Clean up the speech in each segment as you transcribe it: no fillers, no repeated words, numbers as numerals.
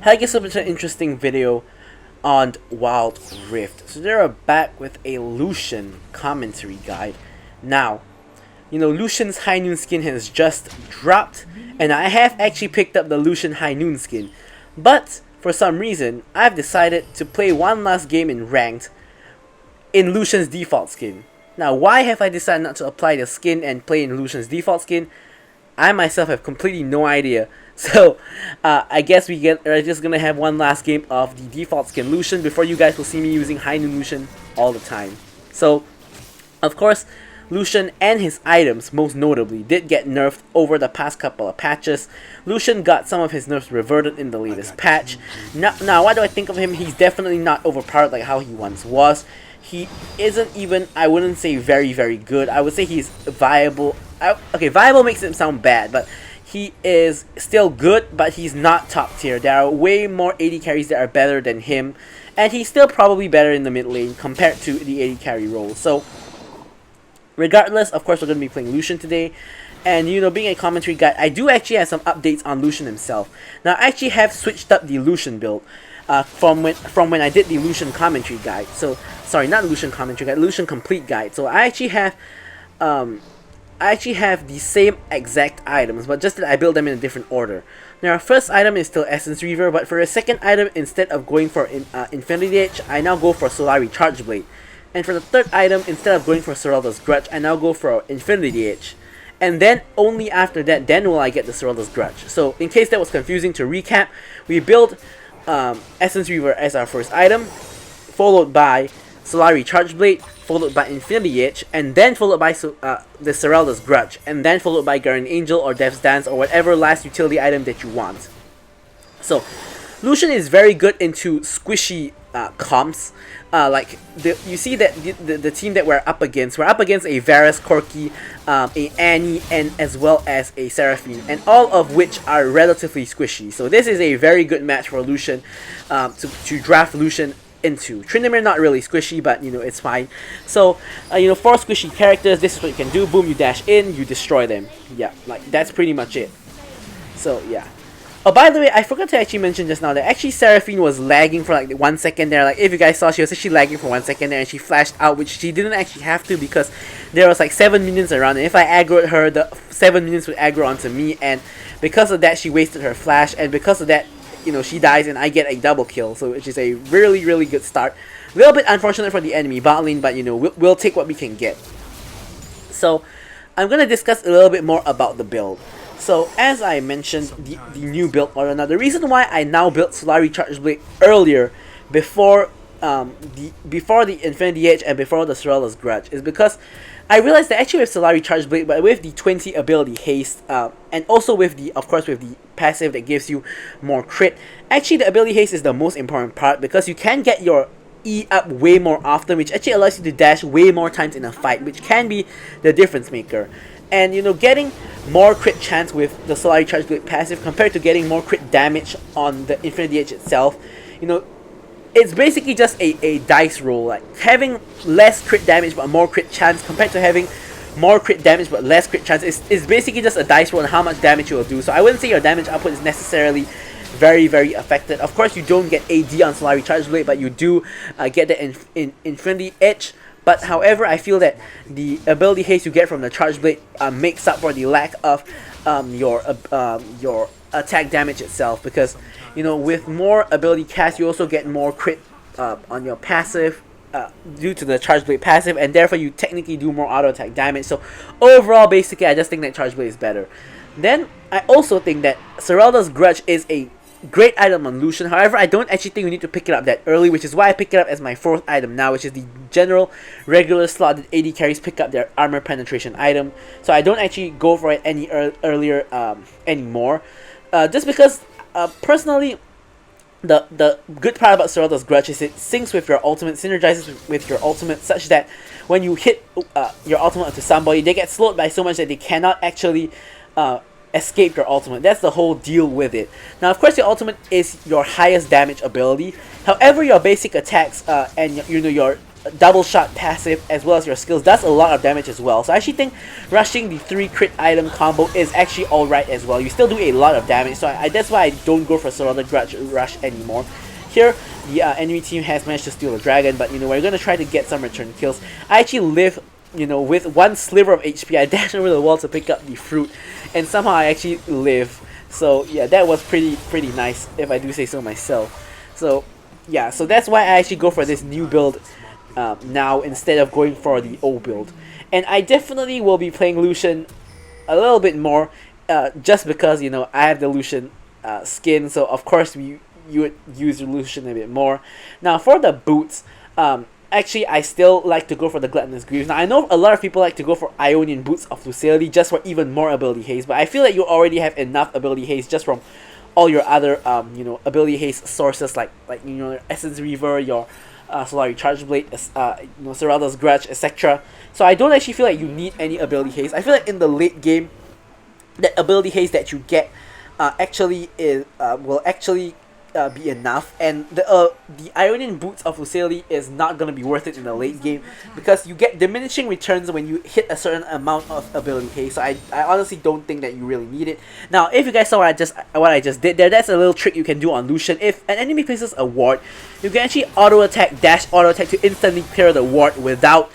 Hi guys, so it's an interesting video on Wild Rift. So they're back with a Lucian commentary guide. Now, Lucian's High Noon skin has just dropped, and I have actually picked up the Lucian High Noon skin. But, for some reason, I've decided to play one last game in Ranked in Lucian's default skin. Now, why have I decided not to apply the skin and play in Lucian's default skin? I myself have completely no idea. So, I guess we're just gonna have one last game of the default skin Lucian before you guys will see me using High Noon Lucian all the time. So, of course, Lucian and his items, most notably, did get nerfed over the past couple of patches. Lucian got some of his nerfs reverted in the latest patch. Now, why do I think of him? He's definitely not overpowered like how he once was. He isn't even, I wouldn't say very, very good. I would say he's viable. Okay, viable makes him sound bad, but he is still good, but he's not top tier. There are way more AD carries that are better than him, and he's still probably better in the mid lane compared to the AD carry role. So, regardless, of course, we're going to be playing Lucian today. And, being a commentary guide, I do actually have some updates on Lucian himself. Now, I actually have switched up the Lucian build from when I did the Lucian commentary guide. So, sorry, not Lucian commentary guide, Lucian complete guide. So, I actually have the same exact items, but just that I build them in a different order. Now, our first item is still Essence Reaver, but for a second item, instead of going for Infinity Edge, I now go for Solari Charge Blade. And for the third item, instead of going for Seralda's Grudge, I now go for Infinity Edge. And then, only after that, then will I get the Seralda's Grudge. So, in case that was confusing, to recap, we build Essence Reaver as our first item, followed by Solari Charge Blade, followed by Infinity Edge, and then followed by the Seralda's Grudge, and then followed by Guardian Angel or Death's Dance or whatever last utility item that you want. So, Lucian is very good into squishy comps. You see that the team that we're up against a Varus, Corki, a Annie, and as well as a Seraphine, and all of which are relatively squishy. So this is a very good match for Lucian to draft Lucian into. Tryndamere not really squishy, but it's fine. So for squishy characters, this is what you can do. Boom, you dash in, you destroy them. Yeah, that's pretty much it. So yeah. Oh, by the way, I forgot to actually mention just now that actually Seraphine was lagging for 1 second there. If you guys saw, she was actually lagging for 1 second there, and she flashed out, which she didn't actually have to because there was 7 minions around, and if I aggroed her, the 7 minions would aggro onto me, and because of that, she wasted her flash, and because of that, she dies and I get a double kill, so which is a really, really good start. A little bit unfortunate for the enemy bot lane, but we'll take what we can get. So, I'm going to discuss a little bit more about the build. So, as I mentioned, the new build order. Now, the reason why I now built Solari Charge Blade earlier, before the Infinity Edge and before the Seralda's Grudge, is because I realized that actually with Solari Charge Blade, but with the 20 ability haste, and also with the passive that gives you more crit, actually the ability haste is the most important part because you can get your E up way more often, which actually allows you to dash way more times in a fight, which can be the difference maker. And getting more crit chance with the Solari Charge Blade passive compared to getting more crit damage on the Infinity Edge itself, it's basically just a dice roll. Having less crit damage but more crit chance compared to having more crit damage but less crit chance is basically just a dice roll on how much damage you will do. So I wouldn't say your damage output is necessarily very, very affected. Of course, you don't get AD on Solari Charge Blade, but you do get the Infinity Edge. But however, I feel that the ability haste you get from the Charge Blade makes up for the lack of your attack damage itself, because with more ability cast you also get more crit on your passive due to the Charge Blade passive, and therefore you technically do more auto attack damage. So overall, basically, I just think that Charge Blade is better. Then I also think that Seralda's Grudge is a great item on Lucian. However, I don't actually think we need to pick it up that early, which is why I pick it up as my 4th item now, which is the general regular slot that AD carries pick up their armor penetration item. So I don't actually go for it any earlier anymore, just because personally the good part about Seralda's Grudge is it syncs with your ultimate, synergizes with your ultimate, such that when you hit your ultimate onto somebody, they get slowed by so much that they cannot actually escape your ultimate. That's the whole deal with it. Now, of course, your ultimate is your highest damage ability. However, your basic attacks and your double shot passive as well as your skills does a lot of damage as well. So I actually think rushing the 3 crit item combo is actually alright as well. You still do a lot of damage, so that's why I don't go for Sorada Grudge Rush anymore. Here, the enemy team has managed to steal the dragon, but we're going to try to get some return kills. I actually live, with 1 sliver of HP. I dashed over the wall to pick up the fruit, and somehow I actually live. So yeah, that was pretty nice, if I do say so myself. So yeah, so that's why I actually go for this new build now instead of going for the old build. And I definitely will be playing Lucian a little bit more, just because I have the Lucian skin, so of course you would use Lucian a bit more. Now for the boots, actually I still like to go for the Gluttonous Greaves. Now I know a lot of people like to go for Ionian Boots of Lucidity just for even more ability haste, but I feel like you already have enough ability haste just from all your other ability haste sources like your Essence Reaver, your Solari Charge Blade, Serraldo's Grudge, etc. So I don't actually feel like you need any ability haste. I feel like in the late game, that ability haste that you get actually will actually be enough, and the Ionian Boots of Lucidity is not going to be worth it in the late game because you get diminishing returns when you hit a certain amount of ability haste. So I honestly don't think that you really need it. Now, if you guys saw what I just did there, that's a little trick you can do on Lucian. If an enemy places a ward, you can actually auto attack, dash auto attack to instantly clear the ward without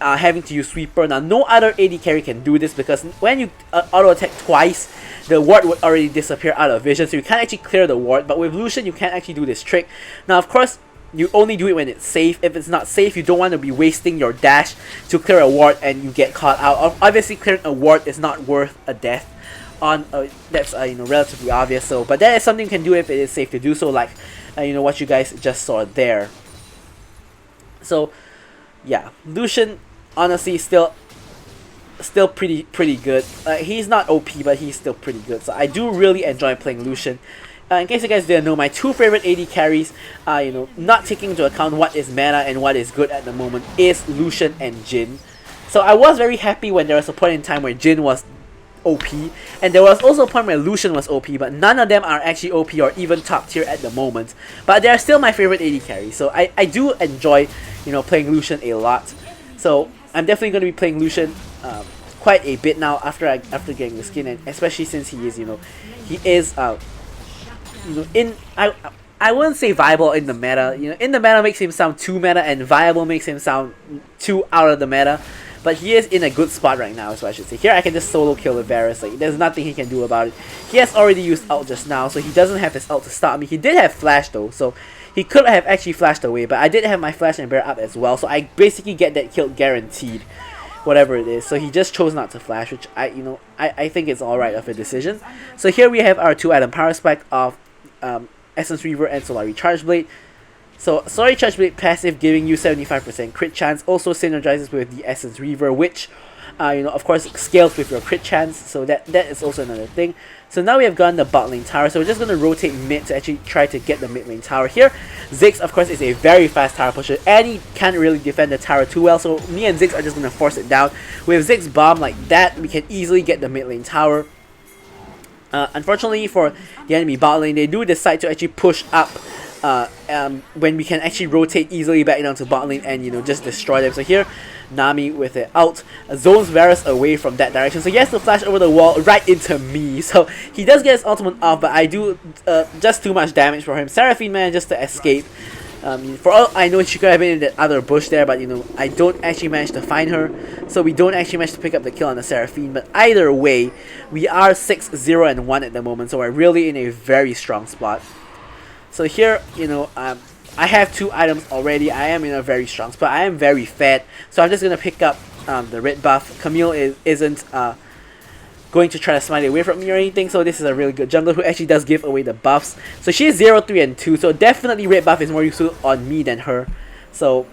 having to use Sweeper. Now, no other AD carry can do this because when you auto attack twice, the ward would already disappear out of vision, so you can't actually clear the ward. But with Lucian, you can't actually do this trick. Now, of course, you only do it when it's safe. If it's not safe, you don't want to be wasting your dash to clear a ward and you get caught out. Obviously, clearing a ward is not worth a death. That's relatively obvious. So, but that is something you can do if it is safe to do so, like what you guys just saw there. So, yeah, Lucian honestly still pretty good. He's not OP, but he's still pretty good. So I do really enjoy playing Lucian. In case you guys didn't know, my 2 favorite AD carries, not taking into account what is meta and what is good at the moment, is Lucian and Jhin. So I was very happy when there was a point in time where Jhin was OP, and there was also a point where Lucian was OP, but none of them are actually OP or even top tier at the moment. But they are still my favorite AD carries. So I do enjoy playing Lucian a lot. So I'm definitely going to be playing Lucian quite a bit now after getting the skin, and especially since he is I wouldn't say viable in the meta. In the meta makes him sound too meta, and viable makes him sound too out of the meta. But he is in a good spot right now, so I should say. Here I can just solo kill the Varus. Like, there's nothing he can do about it. He has already used ult just now, so he doesn't have his ult to stop me. He did have flash though, so he could have actually flashed away, but I did have my flash and bear up as well, so I basically get that kill guaranteed, whatever it is. So he just chose not to flash, which I think it's alright of a decision. So here we have our 2-item power spike of Essence Reaver and Solari Charge Blade. So Solari Charge Blade passive giving you 75% crit chance, also synergizes with the Essence Reaver, which of course scales with your crit chance, so that is also another thing. So now we have gotten the bot lane tower, so we're just going to rotate mid to actually try to get the mid lane tower here. Ziggs, of course, is a very fast tower pusher, and he can't really defend the tower too well, so me and Ziggs are just going to force it down. With Ziggs' bomb like that, we can easily get the mid lane tower. Unfortunately for the enemy bot lane, they do decide to actually push up when we can actually rotate easily back down to bot lane and just destroy them. So here, Nami with it out zones Varus away from that direction, so he has to flash over the wall right into me. So he does get his ultimate off, but I do just too much damage for him. Seraphine manages to escape. For all I know, she could have been in that other bush there, but I don't actually manage to find her, so we don't actually manage to pick up the kill on the Seraphine. But either way, we are 6-0-1 at the moment, so we're really in a very strong spot. So here, I have 2 items already. I am in a very strong spot. I am very fat, so I'm just going to pick up the red buff. Camille isn't going to try to smite it away from me or anything, so this is a really good jungler who actually does give away the buffs. So she is 0, 3, and 2, so definitely red buff is more useful on me than her. So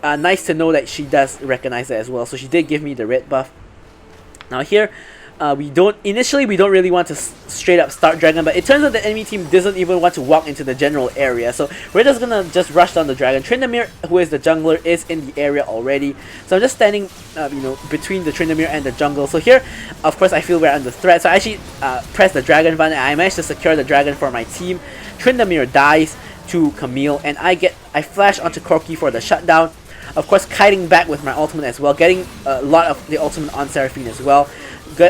nice to know that she does recognize that as well. So she did give me the red buff. Now here, we don't really want to straight up start dragon, but it turns out the enemy team doesn't even want to walk into the general area, so we're just gonna rush down the dragon. Tryndamere, who is the jungler, is in the area already, so I'm just standing between the Tryndamere and the jungle. So here, of course, I feel we're under threat, so I actually press the dragon button and I managed to secure the dragon for my team. Tryndamere dies to Camille, and I flash onto Corki for the shutdown. Of course, kiting back with my ultimate as well, getting a lot of the ultimate on Seraphine as well.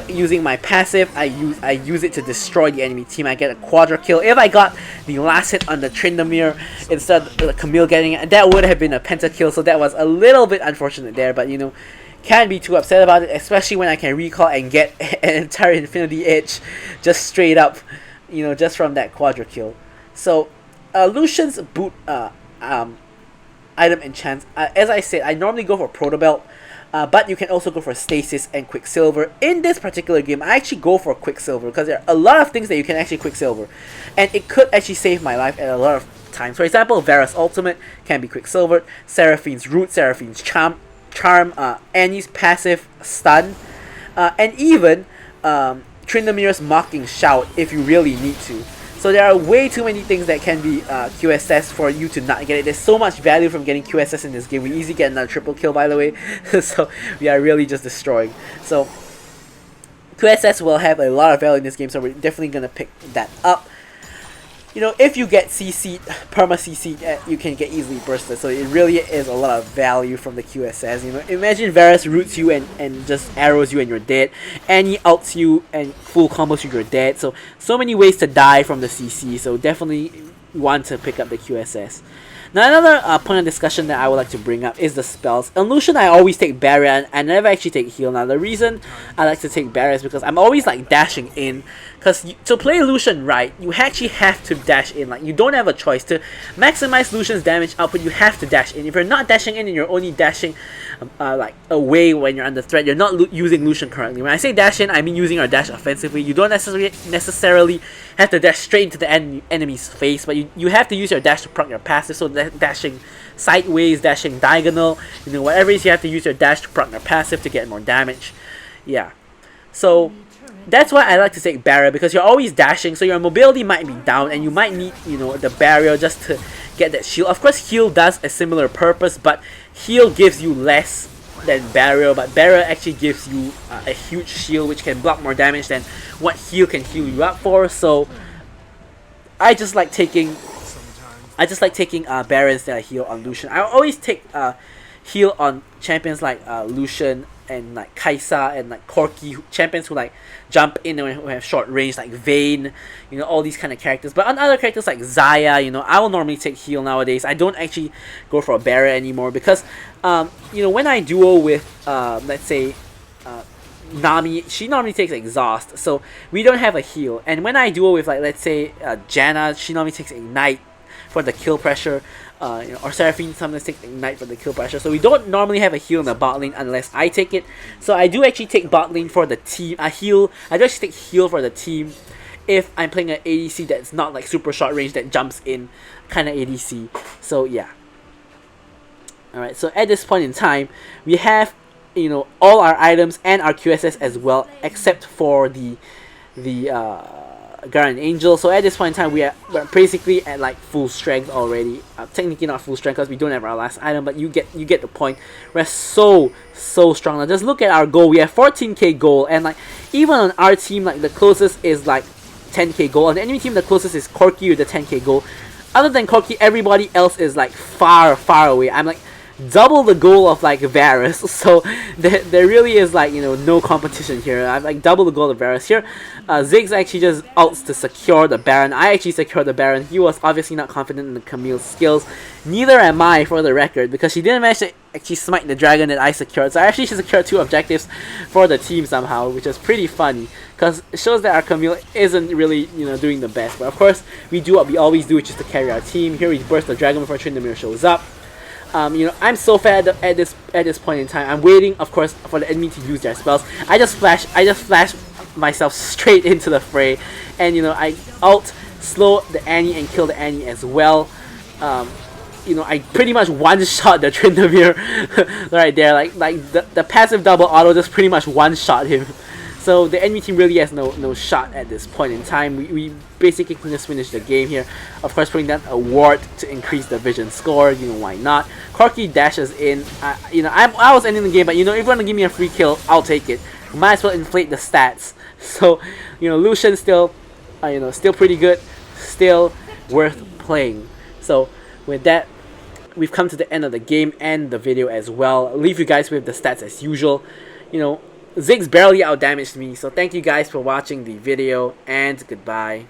Using my passive, I use it to destroy the enemy team. I get a quadra kill. If I got the last hit on the Tryndamere instead of the Camille getting it, that would have been a pentakill, so that was a little bit unfortunate there, but you know, can't be too upset about it, especially when I can recall and get an entire Infinity Edge just straight up, you know, just from that quadra kill. So, Lucian's boot item enchants, as I said, I normally go for Proto Belt, but you can also go for Stasis and Quicksilver. In this particular game, I actually go for Quicksilver because there are a lot of things that you can actually Quicksilver, and it could actually save my life at a lot of times. For example, Vera's ultimate can be Quicksilvered, Seraphine's root, Seraphine's charm, Annie's passive stun, and even Tryndamere's mocking shout if you really need to. So there are way too many things that can be QSS for you to not get it. There's so much value from getting QSS in this game. We easily get another triple kill, by the way. So we are really just destroying. So QSS will have a lot of value in this game, so we're definitely going to pick that up. You know, if you get CC'd, perma CC'd, you can get easily bursted. So it really is a lot of value from the QSS. You know, imagine Varus roots you and just arrows you and you're dead. Annie ults you and full combos you, you're dead. So many ways to die from the CC. So definitely want to pick up the QSS. Now another point of discussion that I would like to bring up is the spells. On Lucian, I always take Barrier and I never actually take heal. Now the reason I like to take Barrier is because I'm always like dashing in. Because to play Lucian right, you actually have to dash in. Like, you don't have a choice. To maximize Lucian's damage output, you have to dash in. If you're not dashing in and you're only dashing like away when you're under threat, you're not using Lucian correctly. When I say dash in, I mean using our dash offensively. You don't necessarily have to dash straight into the enemy's face, but you have to use your dash to proc your passive. So dashing sideways, dashing diagonal, you know, whatever it is, you have to use your dash to proc your passive to get more damage. Yeah. So that's why I like to take Barrier, because you're always dashing, so your mobility might be down and you might need, you know, the Barrier just to get that shield. Of course, heal does a similar purpose, but heal gives you less than Barrier, but Barrier actually gives you a huge shield which can block more damage than what heal can heal you up for. So I just like taking Barrier instead of heal on Lucian. I always take heal on champions like Lucian and like Kaisa and like Corki, champions who like jump in and who have short range, like Vayne, you know, all these kind of characters. But on other characters like Xayah, you know, I will normally take heal nowadays. I don't actually go for a Barrier anymore because, you know, when I duo with, let's say, Nami, she normally takes exhaust, so we don't have a heal. And when I duo with, like, let's say, Janna, she normally takes ignite for the kill pressure. You know, or Seraphine sometimes takes ignite for the kill pressure. So we don't normally have a heal in the bot lane unless I take it. So I do actually take bot lane for the team. Heal. I do actually take heal for the team if I'm playing an ADC that's not like super short range that jumps in kind of ADC. So yeah. Alright, so at this point in time, we have, you know, all our items and our QSS as well, except for the Guardian Angel. So at this point in time, we're basically at like full strength already. Technically not full strength because we don't have our last item, but you get the point. We're so strong. Now just look at our goal. We have 14k gold, and like even on our team, like the closest is like 10k gold. On the enemy team, the closest is Corki with the 10k gold. Other than Corki, everybody else is like far away. I'm like double the goal of like Varus, so there really is like, you know, no competition here. I'm like double the goal of Varus here. Ziggs actually just ults to secure the Baron. I actually secured the Baron. He was obviously not confident in the Camille's skills. Neither am I, for the record, because she didn't manage to actually smite the dragon that I secured. So I actually secured 2 objectives for the team somehow, which is pretty funny, because it shows that our Camille isn't really, you know, doing the best. But of course, we do what we always do, which is to carry our team. Here we burst the dragon before Tryndamere shows up. You know, I'm so fed at this point in time. I'm waiting, of course, for the enemy to use their spells. I just flash myself straight into the fray, and you know, I ult, slow the Annie and kill the Annie as well. You know, I pretty much one-shot the Tryndamere right there. Like the passive double auto just pretty much one-shot him. So the enemy team really has no shot at this point in time. We basically can just finish the game here. Of course, putting down a ward to increase the vision score. You know, why not? Corki dashes in. You know, I was ending the game, but you know, if you want to give me a free kill, I'll take it. Might as well inflate the stats. So, you know, Lucian still, you know, still pretty good, still worth playing. So with that, we've come to the end of the game and the video as well. I'll leave you guys with the stats as usual. You know, Ziggs barely outdamaged me, so thank you guys for watching the video, and goodbye.